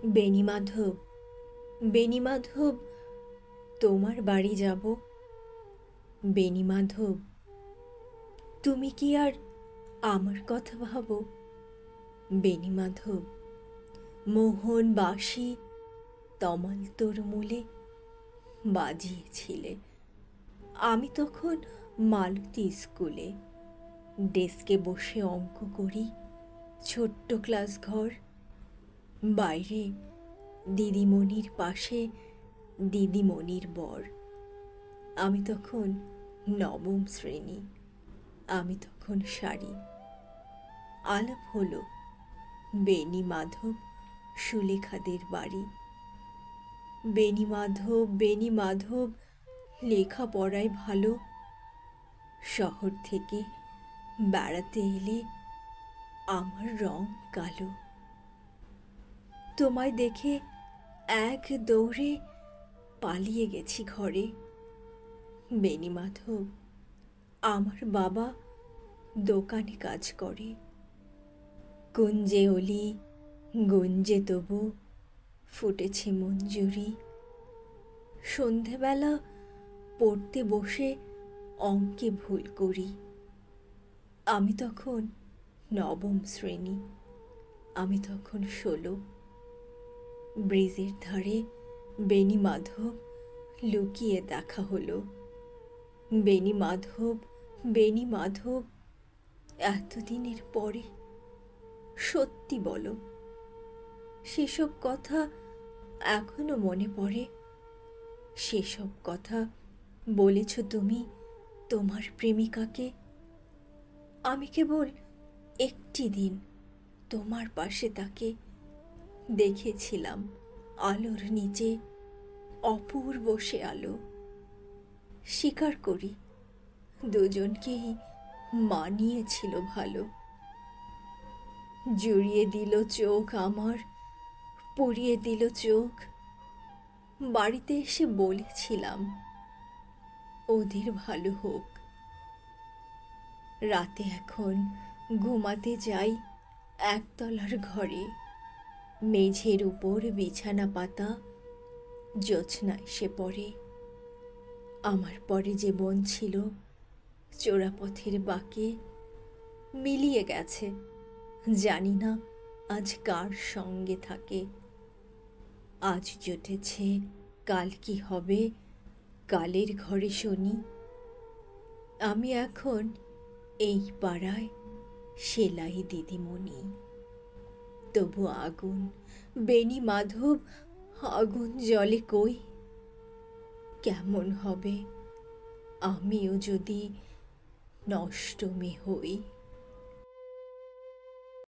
বেণীমাধব, বেণীমাধব, তোমার বাড়ি যাব। বেণীমাধব, তুমি কি আর আমার কথা ভাবো? বেণীমাধব, মোহন বাঁশি তমাল তোর মূলে বাজিয়েছিলে। আমি তখন মালতী স্কুলে ডেস্কে বসে অঙ্ক করি, ছোট্ট ক্লাস ঘর। বাইরে দিদিমণির পাশে দিদিমণির বর। আমি তখন নবম শ্রেণী, আমি তখন শাড়ি। আলাপ হলো বেণীমাধব সুলেখাদের বাড়ি। বেণীমাধব, বেণীমাধব, লেখাপড়ায় ভালো। শহর থেকে বেড়াতে এলে আমার রং কালো। তোমায় দেখে এক দৌড়ে পালিয়ে গেছি ঘরে। বেণীমাধব, আমার বাবা দোকানে কাজ করে। কুঞ্জে অলি গুঞ্জে তবু ফুটেছে মঞ্জুরি। সন্ধেবেলা পড়তে বসে অঙ্কে ভুল করি। আমি তখন নবম শ্রেণী, আমি তখন 16। ব্রিজের ধারে বেণীমাধব লুকিয়ে দেখা হলো। বেণীমাধব, বেণীমাধব, এতদিনের পরে সত্যি বলো, সেসব কথা এখনো মনে পড়ে? সেসব কথা বলেছ তুমি তোমার প্রেমিকাকে? আমি কেবল একটি দিন তোমার পাশে তাকে দেখেছিলাম, আলোর নিচে অপূর্ব সে আলো। স্বীকার করি, দুজনকেই মানিয়েছিল ভালো। জুড়িয়ে দিল চোখ আমার, পুড়িয়ে দিল চোখ। বাড়িতে এসে বলেছিলাম ওদের ভালো হোক। রাতে এখন ঘুমাতে যাই একতলার ঘরে। মেঝের উপর বিছানা পাতা, জ্যোৎস্না এসে পড়ে। আমার পরে যে বোন ছিল চোরাপথের বাঁকে মিলিয়ে গেছে, জানি না আজ কার সঙ্গে থাকে। আজ জুটেছে, কাল কি হবে, কালের ঘরে শনি। আমি এখন এই পাড়ায় সেলাই দিদিমণি। তবু আগুন, বেণীমাধব, আগুন জ্বলে কই? কেমন হবে আমিও যদি নষ্ট মেয়ে হই?